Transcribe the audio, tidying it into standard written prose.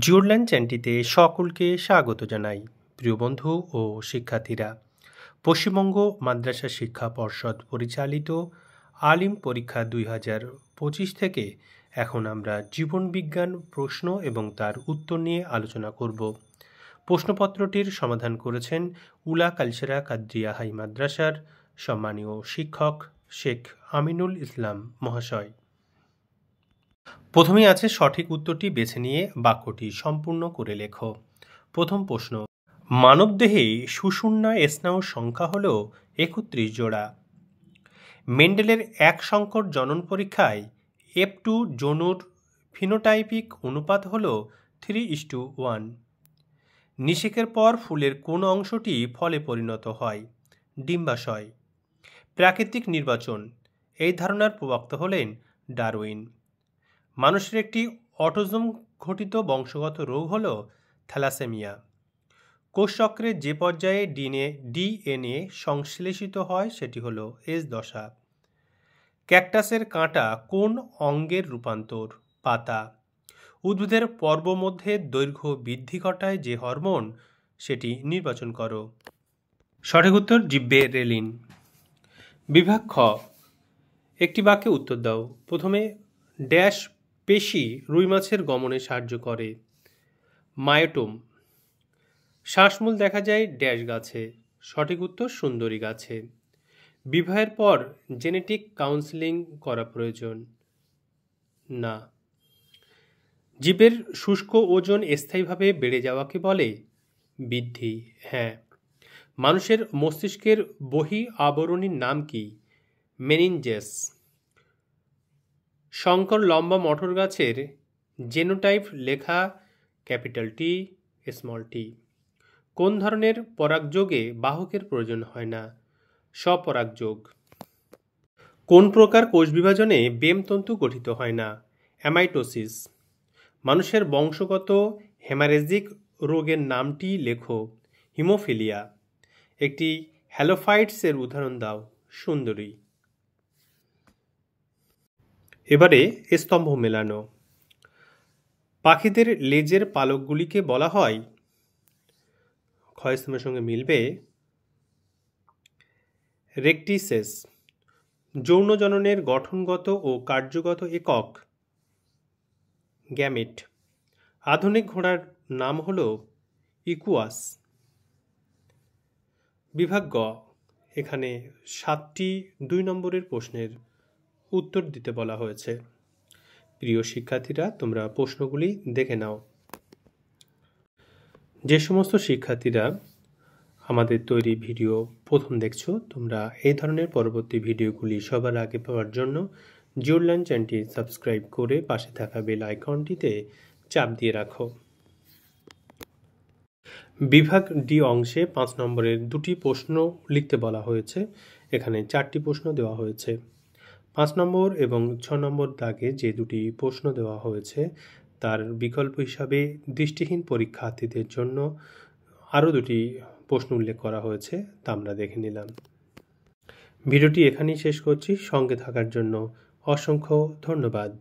জিওরল্যান্ড চ্যানেলটিতে সকলকে স্বাগত জানাই। প্রিয় বন্ধু ও শিক্ষার্থীরা, পশ্চিমবঙ্গ মাদ্রাসা শিক্ষা পর্ষদ পরিচালিত আলিম পরীক্ষা 2025 থেকে এখন আমরা জীবনবিজ্ঞান প্রশ্ন এবং তার উত্তর নিয়ে আলোচনা করব। প্রশ্নপত্রটির সমাধান করেছেন উলা কালচেরা কাদ্রিয়া হাই মাদ্রাসার সম্মানীয় শিক্ষক শেখ আমিনুল ইসলাম মহাশয়। প্রথমেই আছে সঠিক উত্তরটি বেছে নিয়ে বাক্যটি সম্পূর্ণ করে লেখো। প্রথম প্রশ্ন, মানবদেহে সুষুম্না স্নায়ুর সংখ্যা হল 31 জোড়া। মেন্ডেলের এক সংকর জনন পরীক্ষায় F2 জনুর ফিনোটাইপিক অনুপাত হল 3:1। নিষেকের পর ফুলের কোন অংশটি ফলে পরিণত হয়? ডিম্বাশয়। প্রাকৃতিক নির্বাচন, এই ধারণার প্রবক্তা হলেন ডারউইন। মানুষের একটি অটিজম ঘটিত বংশগত রোগ হল থ্যালাসেমিয়া। কোষচক্রে যে পর্যায়ে ডিএনএ সংশ্লেষিত হয় সেটি হল এস দশা। ক্যাকটাসের কাঁটা কোন অঙ্গের রূপান্তর? পাতা। উদ্ভিদের পর্বমধ্যে দৈর্ঘ্য বৃদ্ধি ঘটায় যে হরমোন, সেটি নির্বাচন করো। সঠিক উত্তর জিব্বেরেলিন। বিভাগ খ, একটি বাক্যে উত্তর দাও। প্রথমে ড্যাশ পেশি রুই মাছের গমনে সাহায্য করে? মায়োটোম। শ্বাসমূল দেখা যায় ড্যাশ গাছে? সঠিক উত্তর সুন্দরী গাছে। বিবাহের পর জেনেটিক কাউন্সেলিং করা প্রয়োজন? না। জীবের শুষ্ক ওজন স্থায়ীভাবে বেড়ে যাওয়াকে বলে? বৃদ্ধি। হ্যাঁ। মানুষের মস্তিষ্কের বহি আবরণীর নাম কি? মেনিনজেস। শঙ্কর লম্বা মটর গাছের জেনোটাইপ লেখা T t। কোন ধরনের পরাগযোগে বাহকের প্রয়োজন হয় না? স্বপরাগযোগ। কোন প্রকার কোষ বিভাজনে বেমতন্তু গঠিত হয় না? অ্যামাইটোসিস। মানুষের বংশগত হেমারেজিক রোগের নামটি লেখো। হিমোফিলিয়া। একটি হ্যালোফাইটসের উদাহরণ দাও। সুন্দরী। এবারে স্তম্ভ মেলানো। পাখিদের লেজের পালকগুলিকে বলা হয়? ক্ষয়স্তম্ভের সঙ্গে মিলবে রেকটিসেস। যৌন জননের গঠনগত ও কার্যগত একক? গ্যামেট। আধুনিক ঘোড়ার নাম হল ইকুয়াস। বিভাগ গ, এখানে 7টি 2 নম্বরের প্রশ্নের উত্তর দিতে বলা হয়েছে। প্রিয় শিক্ষার্থীরা, তোমরা প্রশ্নগুলি দেখে নাও। যে সমস্ত শিক্ষার্থীরা আমাদের তৈরি ভিডিও প্রথম দেখছো, তোমরা এই ধরনের পরবর্তী ভিডিওগুলি সবার আগে পাওয়ার জন্য জিওরল্যান্ড চ্যানেলটি সাবস্ক্রাইব করে পাশে থাকা বেল আইকনটিতে চাপ দিয়ে রাখো। বিভাগ ডি অংশে 5 নম্বরের 2টি প্রশ্ন লিখতে বলা হয়েছে। এখানে 4টি প্রশ্ন দেওয়া হয়েছে। 5 নম্বর এবং 6 নম্বর দাগে যে 2টি প্রশ্ন দেওয়া হয়েছে তার বিকল্প হিসাবে দৃষ্টিহীন পরীক্ষার্থীদের জন্য আরও 2টি প্রশ্ন উল্লেখ করা হয়েছে, তা আমরা দেখে নিলাম। ভিডিওটি এখানেই শেষ করছি। সঙ্গে থাকার জন্য অসংখ্য ধন্যবাদ।